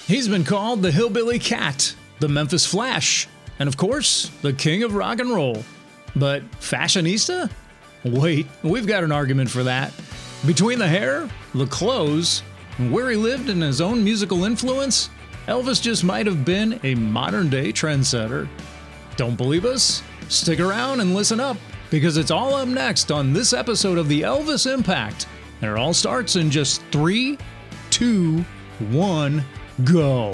He's been called the Hillbilly Cat, the Memphis Flash, and of course, the king of rock and roll. But fashionista? Wait, we've got an argument for that. Between the hair, the clothes, and where he lived and his own musical influence, Elvis just might have been a modern-day trendsetter. Don't believe us? Stick around and listen up, because it's all up next on this episode of the Elvis Impact. And it all starts in just 3, 2, 1, go.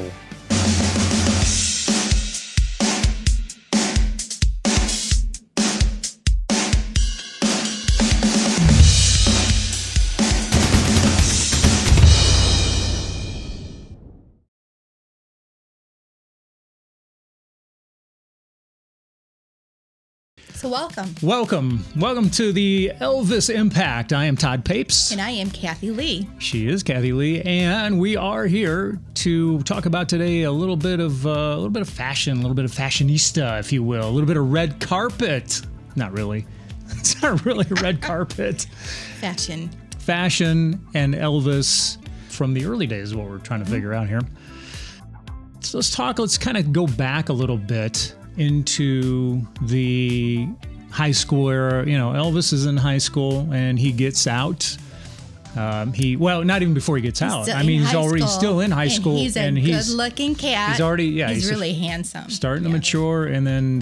So welcome. Welcome to the Elvis Impact. I am Todd Papes. And I am Kathy Lee. She is Kathy Lee, and we are here to talk about today a little bit of fashion, a little bit of fashionista, if you will, a little bit of red carpet. Not really. It's not really a red carpet. Fashion and Elvis from the early days is what we're trying to figure out here. So let's kind of go back a little bit into the high school era. You know, Elvis is in high school and he gets out. Not even before he gets out. He's already still in high school. He's a good-looking cat. He's really handsome. Starting to mature, and then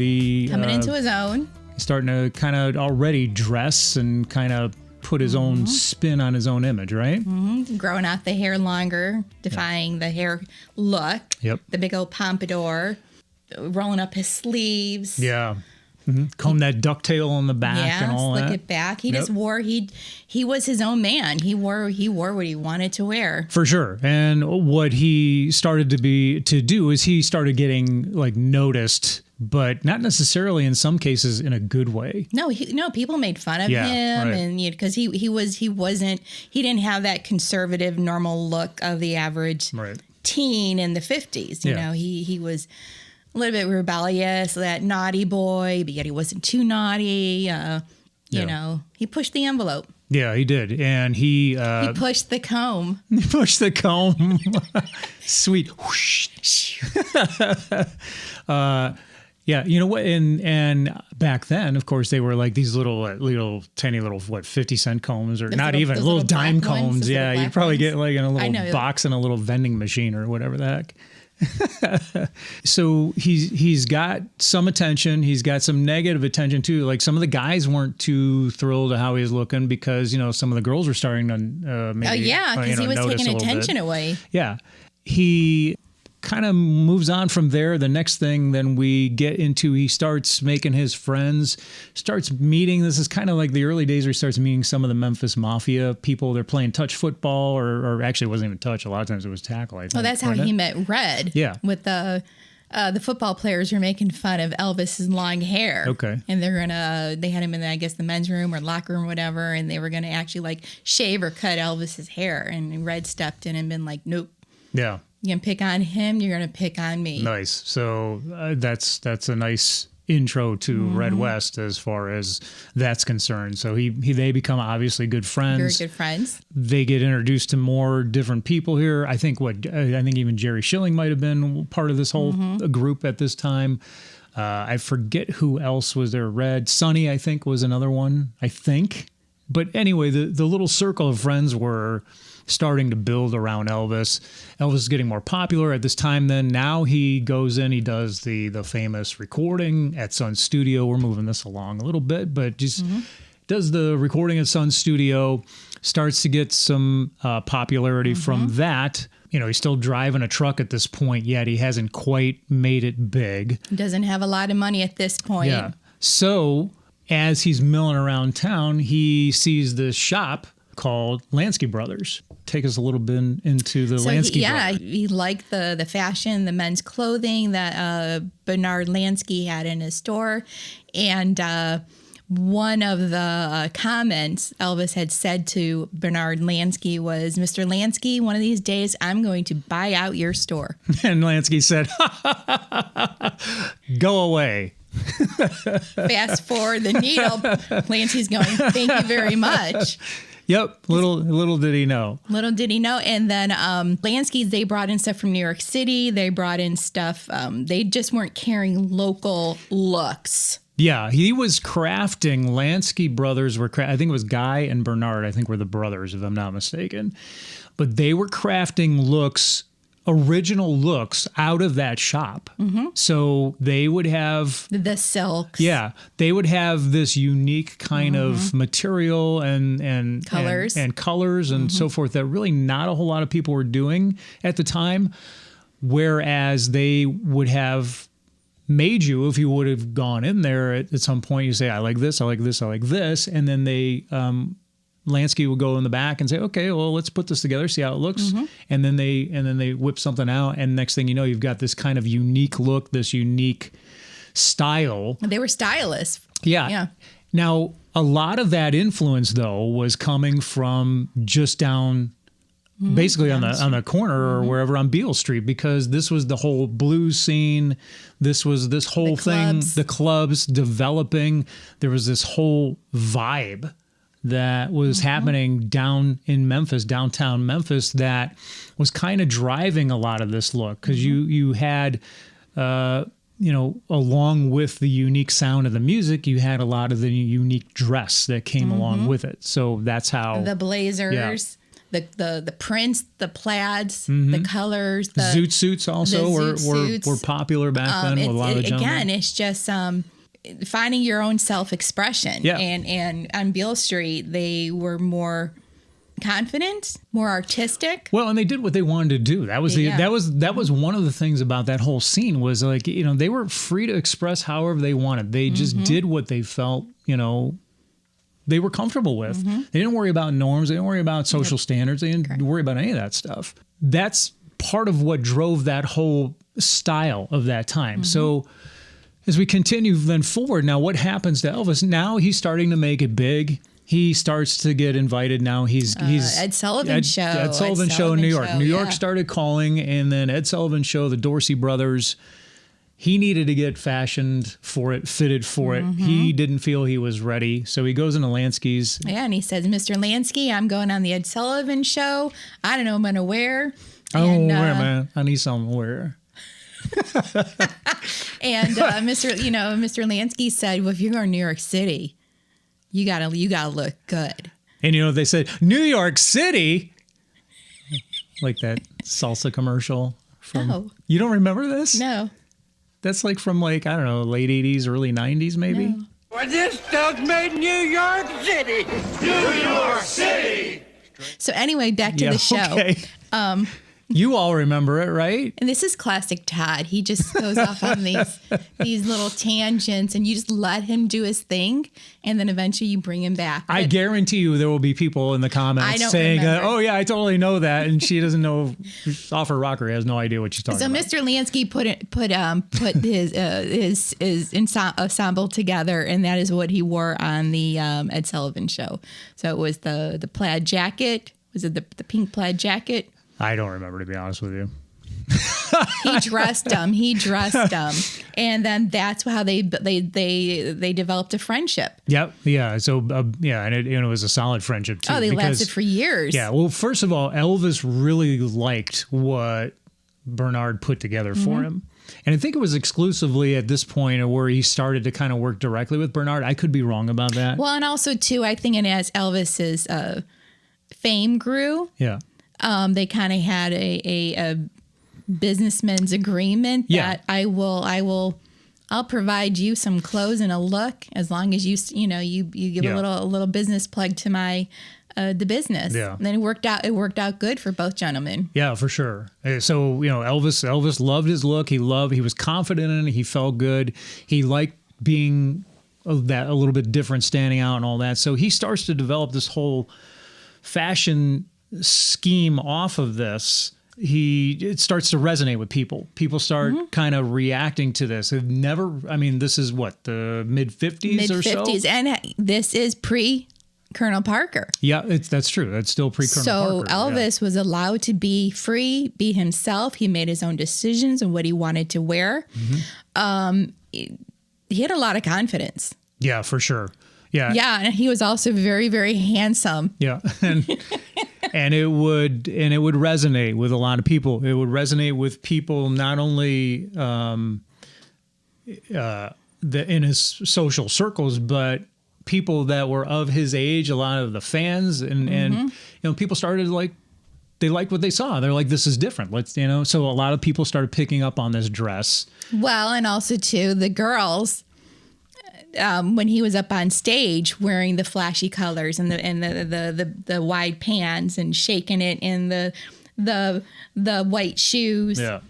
coming into his own. He's starting to kind of already dress and kind of put his own spin on his own image, right? Mm-hmm. Growing out the hair longer, defying the hair look. Yep. The big old pompadour. Rolling up his sleeves. Yeah. Mm-hmm. Comb that ducktail on the back and all that. Slick it back. He just wore, he was his own man. He wore what he wanted to wear. For sure. And what he started to do is he started getting like noticed, but not necessarily in some cases in a good way. No, people made fun of him, right. And because he didn't have that conservative normal look of the average teen in the 50s. You know, he was a little bit rebellious, that naughty boy, but yet he wasn't too naughty. You know, he pushed the envelope. Yeah, he did. And he pushed the comb. He pushed the comb. Sweet. Yeah, you know what? And back then, of course, they were like these little tiny 50-cent combs, or not even little dime combs. Yeah, you'd probably get like in a little box in a little vending machine or whatever the heck. So he's got some attention. He's got some negative attention too. Like some of the guys weren't too thrilled at how he was looking because, you know, some of the girls were starting to because he was taking attention away. Yeah. He kind of moves on from there. The next thing then we get into, he starts making his friends, starts meeting. This is kind of like the early days where he starts meeting some of the Memphis Mafia people. They're playing touch football, or actually it wasn't even touch. A lot of times it was tackle, I think. Well, that's how he met Red. Yeah. With the football players were making fun of Elvis's long hair. Okay. And they had him in, the men's room or locker room or whatever, and they were going to actually like shave or cut Elvis's hair. And Red stepped in and been like, nope. Yeah. You're going to pick on him, you're going to pick on me. Nice. So that's a nice intro to Red West as far as that's concerned. So they become obviously good friends. Very good friends. They get introduced to more different people here. I think even Jerry Schilling might have been part of this whole group at this time. I forget who else was there. Red. Sonny, I think, was another one, I think. But anyway, the little circle of friends were starting to build around Elvis. Elvis is getting more popular at this time then. Now he goes in, he does the famous recording at Sun Studio. We're moving this along a little bit, but just does the recording at Sun Studio, starts to get some popularity from that. You know, he's still driving a truck at this point, yet he hasn't quite made it big. Doesn't have a lot of money at this point. Yeah. So as he's milling around town, he sees this shop called Lansky Brothers. Take us a little bit into the Lansky Brothers. He liked the fashion, the men's clothing that Bernard Lansky had in his store. And one of the comments Elvis had said to Bernard Lansky was, "Mr. Lansky, one of these days I'm going to buy out your store." And Lansky said, "Go away." Fast forward the needle. Lansky's going, "Thank you very much." Yep. Little did he know. Little did he know. And then Lansky's, they brought in stuff from New York City. They brought in stuff. They just weren't carrying local looks. Yeah, he was crafting. Lansky brothers were, I think it was Guy and Bernard, I think were the brothers, if I'm not mistaken. But they were crafting looks, original looks out of that shop. So they would have the silks. Yeah, they would have this unique kind of material and colors and so forth that really not a whole lot of people were doing at the time. Whereas they would have made you, if you would have gone in there at some point, you say, I like this, I like this, I like this. And then they, Lansky would go in the back and say, okay, well, let's put this together, see how it looks. And then they whip something out. And next thing you know, you've got this kind of unique look, this unique style. They were stylists. Yeah. Now, a lot of that influence, though, was coming from just down basically on the corner or wherever on Beale Street, because this was the whole blues scene. This was this whole thing, the clubs developing. There was this whole vibe that was happening down in Memphis, downtown Memphis, that was kind of driving a lot of this look, because you had, along with the unique sound of the music, you had a lot of the unique dress that came along with it. So that's how the blazers. Yeah. The prints, the plaids, the colors, the zoot suits also were popular back then with a lot of gentlemen. Again, it's just finding your own self-expression. Yeah. And on Beale Street, they were more confident, more artistic. Well, and they did what they wanted to do. That was that was one of the things about that whole scene, was like, they were free to express however they wanted. They just did what they felt, they were comfortable with. They didn't worry about norms. They didn't worry about social standards. They didn't worry about any of that stuff. That's part of what drove that whole style of that time. So as we continue then forward, now what happens to Elvis? Now he's starting to make it big. He starts to get invited. Now he's Ed Sullivan Show. Ed Sullivan Show in New York. New York started calling, and then Ed Sullivan Show, the Dorsey brothers, he needed to get fashioned for it, fitted for it. He didn't feel he was ready. So he goes into Lansky's. Yeah, and he says, Mr. Lansky, I'm going on the Ed Sullivan Show. I don't know what I'm going to wear. Wear, man. I need something to wear. And Mr. Lansky said, well, if you're going to New York City, you gotta look good. And they said, New York City? Like that salsa commercial from You don't remember this? No. That's like from I don't know, late 80s, early 90s maybe? No. Well, this stuff made New York City. New York City! So anyway, back to the show. Okay. You all remember it, right? And this is classic Todd. He just goes off on these little tangents, and you just let him do his thing, and then eventually you bring him back. I guarantee you there will be people in the comments saying, oh, yeah, I totally know that. And she doesn't know. Offer Rocker has no idea what she's talking about. So Mr. Lansky put his ensemble together, and that is what he wore on the Ed Sullivan Show. So it was the plaid jacket. Was it the pink plaid jacket? I don't remember, to be honest with you. He dressed them. And then that's how they developed a friendship. Yep. Yeah. So, and it was a solid friendship, too. Oh, they lasted for years. Yeah. Well, first of all, Elvis really liked what Bernard put together for him. And I think it was exclusively at this point where he started to kind of work directly with Bernard. I could be wrong about that. Well, and also, too, I think as Elvis's fame grew, they kind of had a businessman's agreement that I'll provide you some clothes and a look as long as you give a little business plug to my the business. Yeah. And then it worked out good for both gentlemen. Yeah, for sure. So, Elvis loved his look. He was confident in it. He felt good. He liked being a little bit different, standing out and all that. So he starts to develop this whole fashion scheme off of this. It starts to resonate with people. People start kind of reacting to this. This is what, the mid-50s or so? Mid-50s, and this is pre-Colonel Parker. Yeah, that's true. That's still pre-Colonel Parker. So Elvis was allowed to be free, be himself. He made his own decisions on what he wanted to wear. He had a lot of confidence. Yeah, for sure. Yeah. Yeah, and he was also very, very handsome. Yeah. And it would resonate with a lot of people. It would resonate with people not only in his social circles, but people that were of his age, a lot of the fans, and people started they liked what they saw. They're like, this is different. So a lot of people started picking up on this dress. Well, and also too, the girls, when he was up on stage wearing the flashy colors and the wide pants and shaking it in the white shoes. Yeah.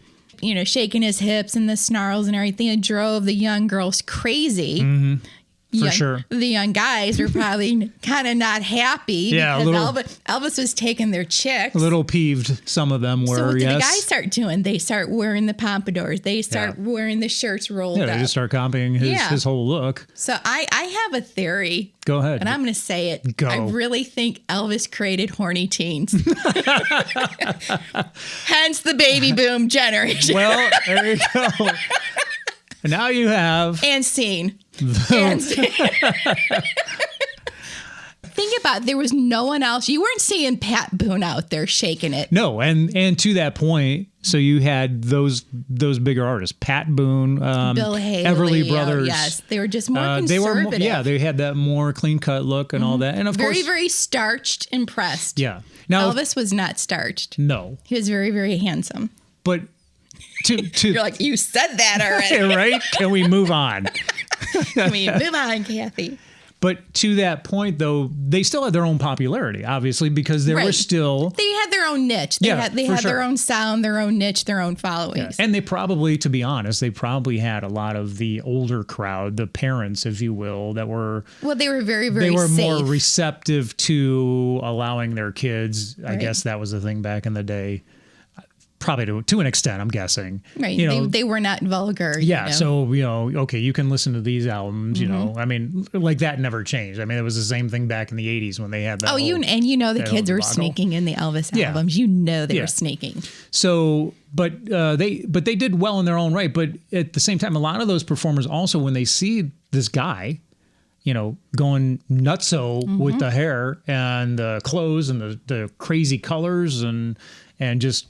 Shaking his hips and the snarls and everything, it drove the young girls crazy. Mm-hmm. For sure. The young guys were probably kind of not happy because Elvis was taking their chicks. A little peeved, some of them were, So what did the guys start doing? They start wearing the pompadours. They start wearing the shirts rolled up. They just start copying his whole look. So I have a theory. Go ahead. And I'm going to say it. Go. I really think Elvis created horny teens. Hence the baby boom generation. Well, there you go. And now you have... And scene. Think about it, there was no one else. You weren't seeing Pat Boone out there shaking it. No, and to that point, so you had those bigger artists, Pat Boone, Bill Haley, Everly Brothers. Yes, they were just more conservative. They had that more clean cut look and all that, and of course, very, very starched and pressed. Yeah. Now Elvis was not starched. No, he was very, very handsome. But to you're like, you said that already, right? Can we move on? Can we move on, Kathy? But to that point, though, they still had their own popularity, obviously, because there were still... They had their own niche. They had their own sound, their own niche, their own followings. Yeah. And they probably, to be honest, had a lot of the older crowd, the parents, if you will, that were... Well, they were very, very They were safe. more receptive to allowing their kids. I guess that was the thing back in the day. Probably to an extent, I'm guessing. Right. They were not vulgar. Yeah. So, okay, you can listen to these albums, I mean, like that never changed. I mean, it was the same thing back in the 80s when they had that. The kids were sneaking in the Elvis albums. They were sneaking. So, but they did well in their own right. But at the same time, a lot of those performers also, when they see this guy, going nutso with the hair and the clothes and the crazy colors and just,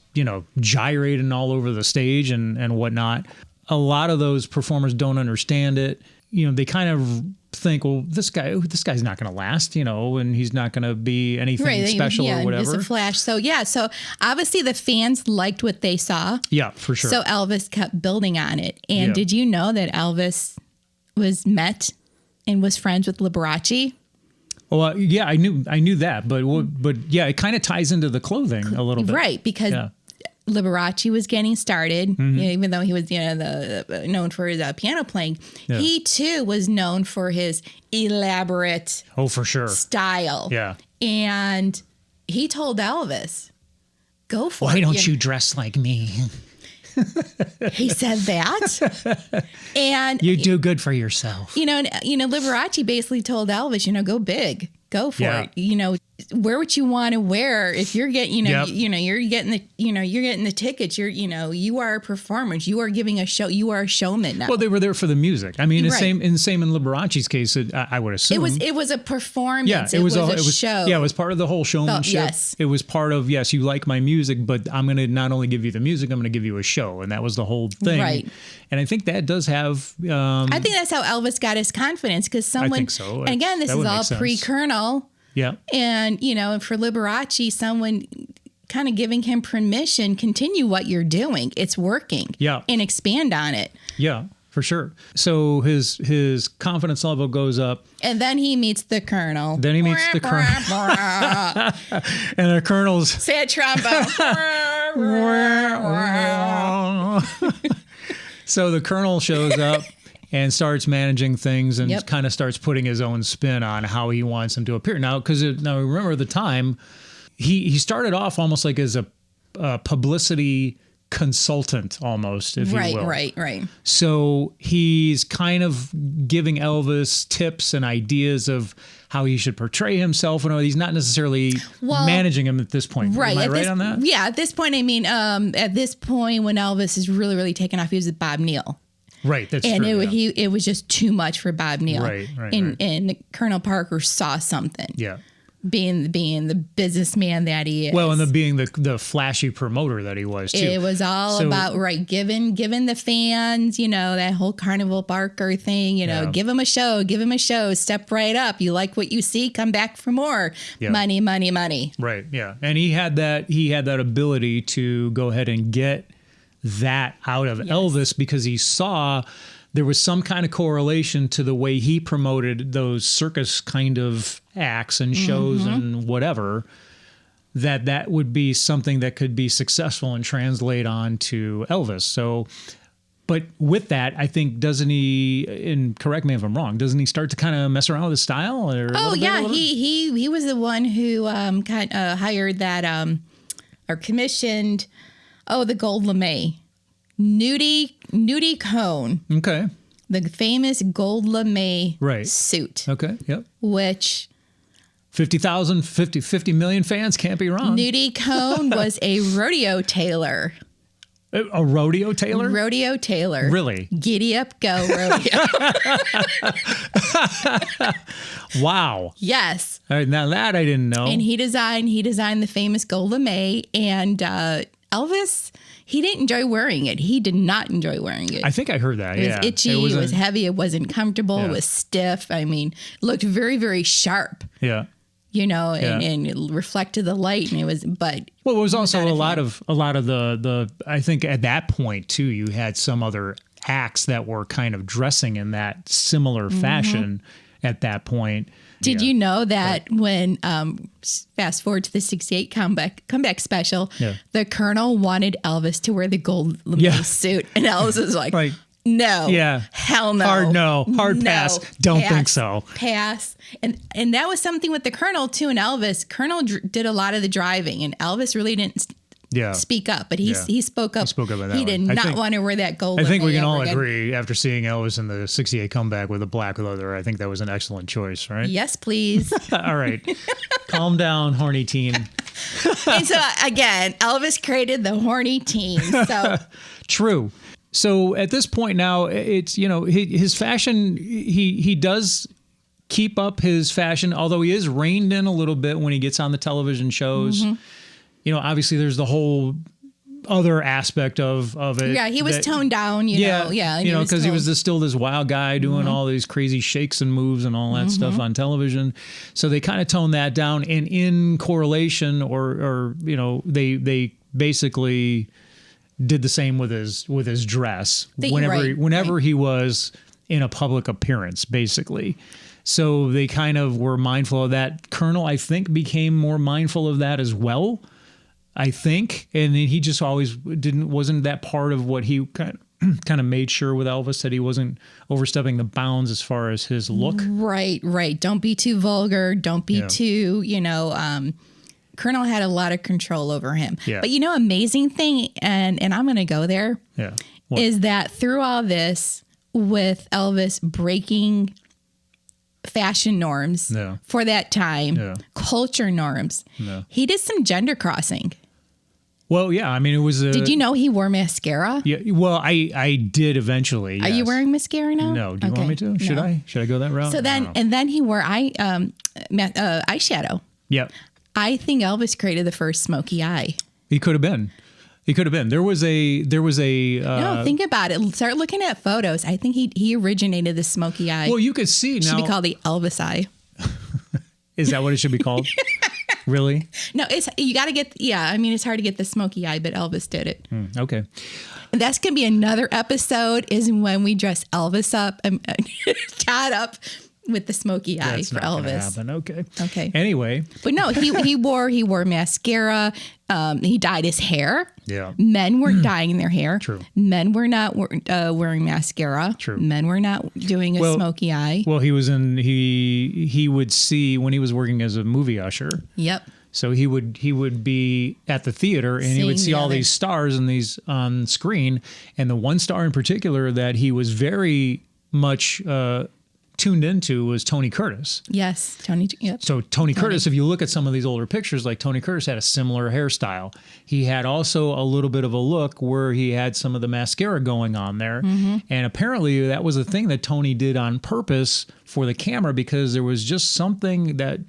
gyrating all over the stage and whatnot. A lot of those performers don't understand it. They kind of think, well, this guy's not going to last, and he's not going to be anything special or whatever. Just a flash. So obviously the fans liked what they saw. Yeah, for sure. So Elvis kept building on it. And did you know that Elvis was friends with Liberace? Well, yeah, I knew that, but yeah, it kind of ties into the clothing a little bit, right? Because Liberace was getting started, even though he was known for his piano playing. Yeah. He too was known for his elaborate, for sure, style. Yeah, and he told Elvis, "Go for it. Why don't you dress like me?" He said that, and you do good for yourself. Liberace basically told Elvis, go big, go for it. Wear what you want to wear. If you're getting, you're getting the tickets. You are a performer. You are giving a show. You are a showman now. Well, they were there for the music. I mean, same in Liberace's case. I would assume it was a performance. Yeah, it was a show. Yeah, it was part of the whole showmanship. Yes, it was part of you like my music, but I'm going to not only give you the music, I'm going to give you a show, and that was the whole thing. Right. And I think that does have. I think that's how Elvis got his confidence because someone. I think so. And again, this is all pre-Colonel. Yeah. And, for Liberace, someone kind of giving him permission, continue what you're doing. It's working. Yeah. And expand on it. Yeah, for sure. So his confidence level goes up. And then he meets the Colonel. And the Colonel's... Sad trombone. So the Colonel shows up. And starts managing things and kind of starts putting his own spin on how he wants him to appear. Now, remember the time, he started off almost like as a publicity consultant almost, if you will. Right. So he's kind of giving Elvis tips and ideas of how he should portray himself. And he's not necessarily managing him at this point. Right. Am I right on that? Yeah, at this point, at this point when Elvis is really, really taking off, he was with Bob Neal. Right, that's and true. it was just too much for Bob Neal. Right. And Colonel Parker saw something. Yeah. Being the businessman that he is. Well, and being the flashy promoter that he was too. It was all about giving the fans, that whole Carnival Barker thing, give them a show, step right up. You like what you see, come back for more. Yeah. Money, money, money. Right. Yeah. And he had that ability to go ahead and get that out of Elvis because he saw there was some kind of correlation to the way he promoted those circus kind of acts and shows and whatever, that would be something that could be successful and translate on to Elvis. So, but with that, I think, doesn't he, and correct me if I'm wrong, doesn't he start to kind of mess around with his style? He was the one who hired that, or commissioned, the Gold LeMay. Nudie Cone. Okay. The famous Gold LeMay suit. Okay. Yep. Which 50 million fans can't be wrong. Nudie Cone was a rodeo tailor. A rodeo tailor? Rodeo tailor. Really? Giddy up, go rodeo. Wow. Yes. All right, now that I didn't know. And he designed the famous Gold LeMay, and Elvis, he didn't enjoy wearing it. He did not enjoy wearing it. I think I heard that. It was itchy. It was heavy. It wasn't comfortable. It was stiff. I mean, it looked very, very sharp. Yeah. And it reflected the light, and it was. But well, it was also a lot of the. I think at that point too, you had some other acts that were kind of dressing in that similar fashion at that point. Did you know that when fast forward to the '68 comeback special, the Colonel wanted Elvis to wear the Gold LeMay suit, and Elvis was like, "No, hell no, hard pass, don't think so, pass." And that was something with the Colonel too, and Elvis. Colonel did a lot of the driving, and Elvis really didn't speak up, but he spoke up. He spoke up about that. He did not want to wear that gold. I think we can all agree after seeing Elvis in the '68 comeback with the black leather. I think that was an excellent choice, right? Yes, please. All right, calm down, horny teen. And so again, Elvis created the horny teen. So true. So at this point now, it's his fashion. He does keep up his fashion, although he is reined in a little bit when he gets on the television shows. Obviously there's the whole other aspect of it. Yeah, he was toned down, because he was still this wild guy doing all these crazy shakes and moves and all that stuff on television. So they kind of toned that down, and in correlation or they basically did the same with his dress whenever he was in a public appearance, basically. So they kind of were mindful of that. Colonel, I think, became more mindful of that as well. I think, and then he just always wasn't that part of what he kind of made sure with Elvis, that he wasn't overstepping the bounds as far as his look. Right. Don't be too vulgar. Don't be too, Colonel had a lot of control over him. Yeah. But amazing thing, and I'm going to go there, is that through all this, with Elvis breaking fashion norms for that time, culture norms, he did some gender crossing. Well, yeah, I mean, it was. Did you know he wore mascara? Yeah, well, I did eventually. Yes. Are you wearing mascara now? No. Do you want me to? Should I? Should I go that route? So then he wore eyeshadow. Yep. I think Elvis created the first smoky eye. He could have been. There was a. No, think about it. Start looking at photos. I think he originated the smoky eye. Well, you could see it now. Should be called the Elvis eye. Is that what it should be called? Really? No, you got to get. Yeah, I mean, it's hard to get the smoky eye, but Elvis did it. Okay. And that's gonna be another episode. Is when we dress Elvis up and Todd up with the smoky eye for Elvis. Happen. Okay. Anyway, but no, he wore mascara. He dyed his hair. Yeah. Men weren't dyeing their hair. True. Men were not wearing mascara. True. Men were not doing a smoky eye. Well, he would see when he was working as a movie usher. Yep. So he would be at the theater and he would see all these stars and these on screen, and the one star in particular that he was very much tuned into was Tony Curtis. Yes, Tony. Yep. So Tony Curtis, if you look at some of these older pictures, like Tony Curtis had a similar hairstyle. He had also a little bit of a look where he had some of the mascara going on there. And apparently that was a thing that Tony did on purpose for the camera, because there was just something that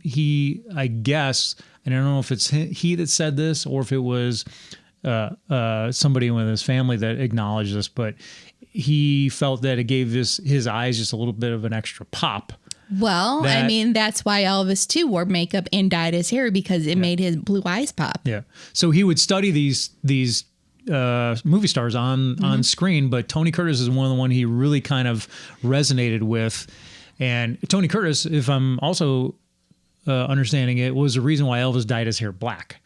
he, I guess, and I don't know if it's he that said this or if it was somebody with his family that acknowledged this, but he felt that it gave his eyes just a little bit of an extra pop. Well, I mean, that's why Elvis too wore makeup and dyed his hair, because it made his blue eyes pop. Yeah. So he would study these movie stars on screen, but Tony Curtis is one of the one he really kind of resonated with. And Tony Curtis, if I'm also understanding it, was the reason why Elvis dyed his hair black.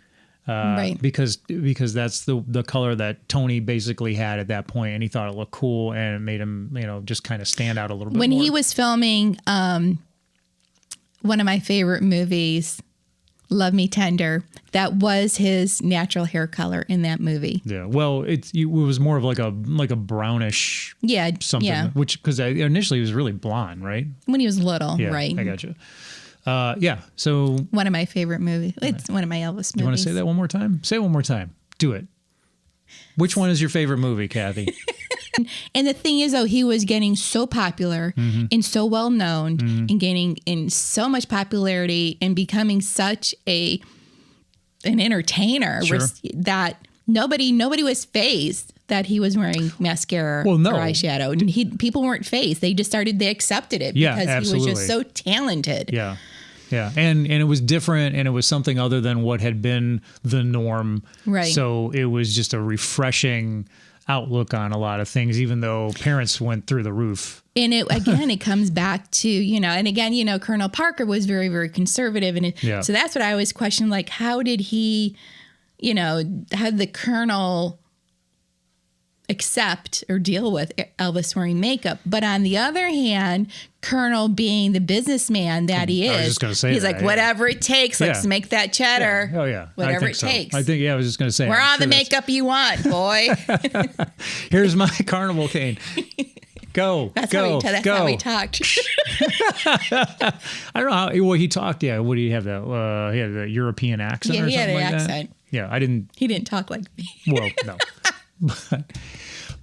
Right. Because that's the color that Tony basically had at that point, and he thought it looked cool and it made him, just kind of stand out a little bit when more. He was filming one of my favorite movies, Love Me Tender, that was his natural hair color in that movie. Yeah. Well, it was more of like a brownish something. Yeah. Which, because initially he was really blonde, right? When he was little, Yeah, right. I got you. Yeah. So one of my favorite movies. It's one of my Elvis movies. You want to say that one more time? Say it one more time. Do it. Which one is your favorite movie, Kathy? And the thing is, though, he was getting so popular and so well known and gaining in so much popularity and becoming such an entertainer that nobody was fazed that he was wearing mascara or eyeshadow. And people weren't fazed. They accepted it because absolutely. He was just so talented. Yeah. Yeah. And it was different, and it was something other than what had been the norm. Right. So it was just a refreshing outlook on a lot of things, even though parents went through the roof. And it comes back to, and again, Colonel Parker was very, very conservative. And so that's what I always question, like, how did he, how did the Colonel accept or deal with Elvis wearing makeup? But on the other hand, Colonel being the businessman that he is, I was just gonna say he's like, whatever it takes, let's make that cheddar. Yeah. Oh yeah, whatever it takes. I think I was just gonna say, wear all the makeup you want, boy. Here's my carnival cane. Go. That's how we talked. I don't know how he talked. Yeah, what do you have? He had a European accent. Yeah, or he had something an like accent. That? Yeah, I didn't. He didn't talk like me. Well, no.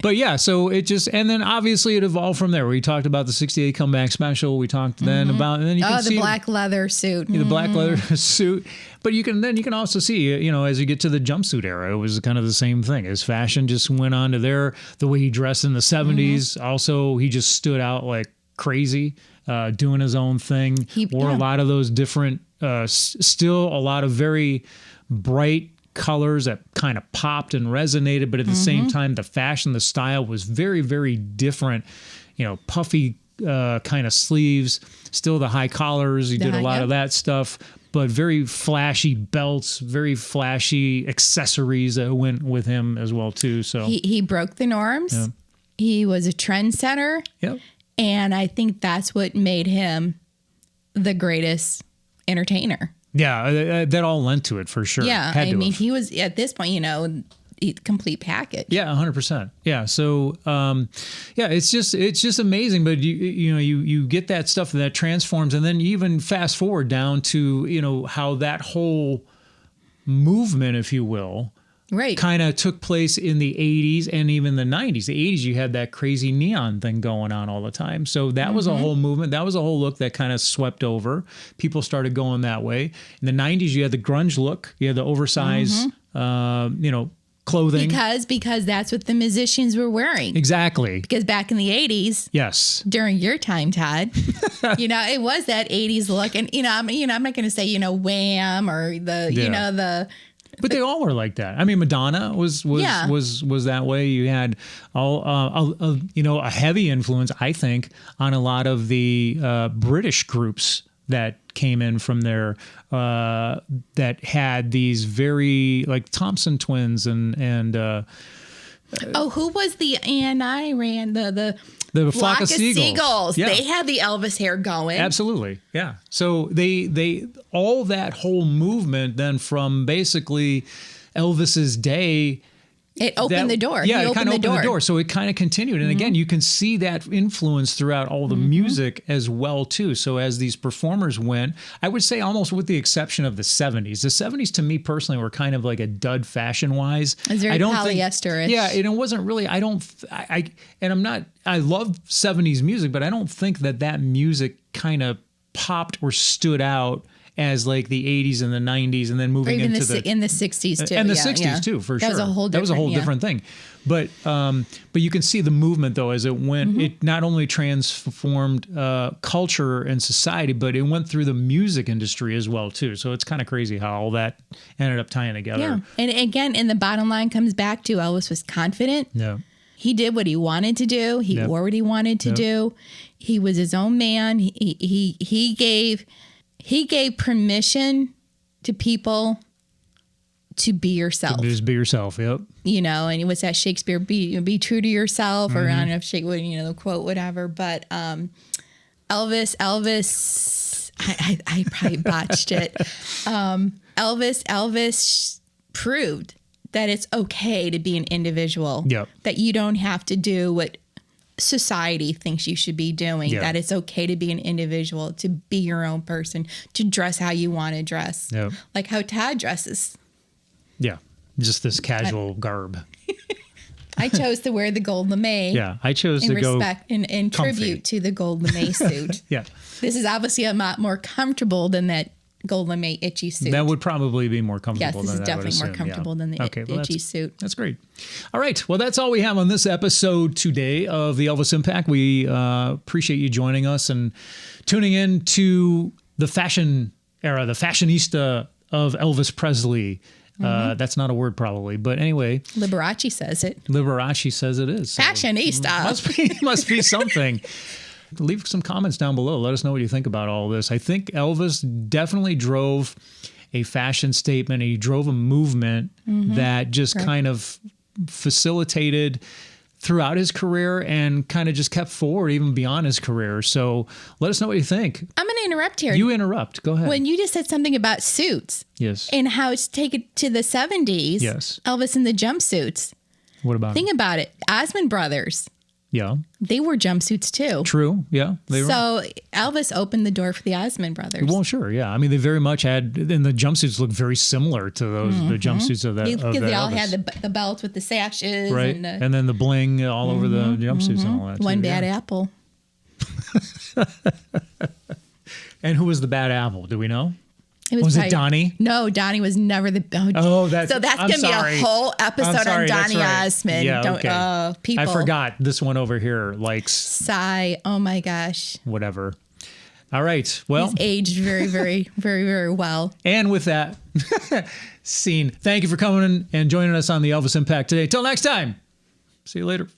But yeah, so it just, and then obviously it evolved from there. We talked about the 68 comeback special. We talked then about, and then you can see the black leather suit. The black leather suit. But you can also see, as you get to the jumpsuit era, it was kind of the same thing. His fashion just went on to there. The way he dressed in the 70s. Also, he just stood out like crazy, doing his own thing. He wore a lot of those different, still a lot of very bright colors that kind of popped and resonated, but at the same time, the fashion, the style was very, very different. Puffy kind of sleeves, still the high collars. He did a lot of that stuff, but very flashy belts, very flashy accessories that went with him as well too. So he broke the norms. Yeah. He was a trendsetter. Yep. And I think that's what made him the greatest entertainer. Yeah, that all lent to it for sure. Yeah, he was at this point, complete package. Yeah, 100%. Yeah, so it's just amazing. But you get that stuff that transforms, and then you even fast forward down to how that whole movement, if you will, right, kind of took place in the 80s and even the 90s. The 80s, you had that crazy neon thing going on all the time. So that was a whole movement. That was a whole look that kind of swept over. People started going that way. In the 90s, you had the grunge look. You had the oversized, clothing. Because that's what the musicians were wearing. Exactly. Because back in the 80s. Yes. During your time, Todd, it was that 80s look. And, I'm not going to say, Wham or the, But they all were like that. I mean, Madonna was that way. You had a heavy influence, I think, on a lot of the British groups that came in from there that had these very like Thompson twins and who was the Anne I ran the flock of seagulls. Yeah. They had the Elvis hair going. Absolutely. Yeah. So they all that whole movement then from basically Elvis's day It opened the door. Yeah, he it kind of opened the door. So it kind of continued. And Mm-hmm. again, you can see that influence throughout all the music as well, too. So as these performers went, I would say almost with the exception of the 70s. The 70s, to me personally, were kind of like a dud fashion-wise. It's very polyester-ish. Yeah, and it wasn't really, I love 70s music, but I don't think that music kind of popped or stood out as like the 80s and the 90s, and then moving into in the 60s too, and the 60s too, for sure. That was a whole different thing. But you can see the movement though as it went. Mm-hmm. It not only transformed culture and society, but it went through the music industry as well too. So it's kind of crazy how all that ended up tying together. Yeah, and again, and the bottom line comes back to Elvis was confident. Yeah. He did what he wanted to do. He wore what he wanted to do. He was his own man. He gave permission to people to be yourself. Just be yourself. Yep. You know, and it was that Shakespeare, be true to yourself, or I don't know if Shakespeare, the quote, whatever. But Elvis, I probably botched it. Elvis proved that it's okay to be an individual. Yep. That you don't have to do what society thinks you should be doing. Yep. That it's okay to be an individual, to be your own person, to dress how you want to dress. Yep. Like how Todd dresses. Yeah. Just this casual garb. I chose to wear the gold lame. Yeah. I chose in to go respect in tribute to the gold lame suit. Yeah. This is obviously a lot more comfortable than that gold lame itchy suit. That would probably be more comfortable. Yes, this than is definitely more comfortable than the itchy suit. That's great. All right. Well, that's all we have on this episode today of the Elvis Impact. We appreciate you joining us and tuning in to the fashion era, the fashionista of Elvis Presley. That's not a word probably, but anyway. Liberace says it. Liberace says it is. So fashionista. Must be something. Leave some comments down below. Let us know what you think about all this. I think Elvis definitely drove a fashion statement. He drove a movement that just kind of facilitated throughout his career and kind of just kept forward even beyond his career. So let us know what you think. I'm going to interrupt here. You interrupt. Go ahead. When you just said something about suits. Yes. And how it's taken to the 70s. Yes. Elvis in the jumpsuits. What about Think about it. Osmond Brothers. Yeah. They wore jumpsuits too. True. Yeah. So Elvis opened the door for the Osmond Brothers. Well, sure. Yeah. I mean, they very much had, and the jumpsuits look very similar to those, the jumpsuits of that. Because they all Elvis. had the belts with the sashes. Right. And then the bling all over the jumpsuits and all that. One too, bad apple. And who was the bad apple? Do we know? Was it Donnie? No, Donnie was never the. That's going to be a whole episode on Donnie Osmond. Yeah, okay. People. I forgot this one over here likes. Sigh. Oh my gosh. Whatever. All right. Well, he's aged very, very, very, very well. And with that, scene. Thank you for coming and joining us on the Elvis Impact today. Till next time. See you later.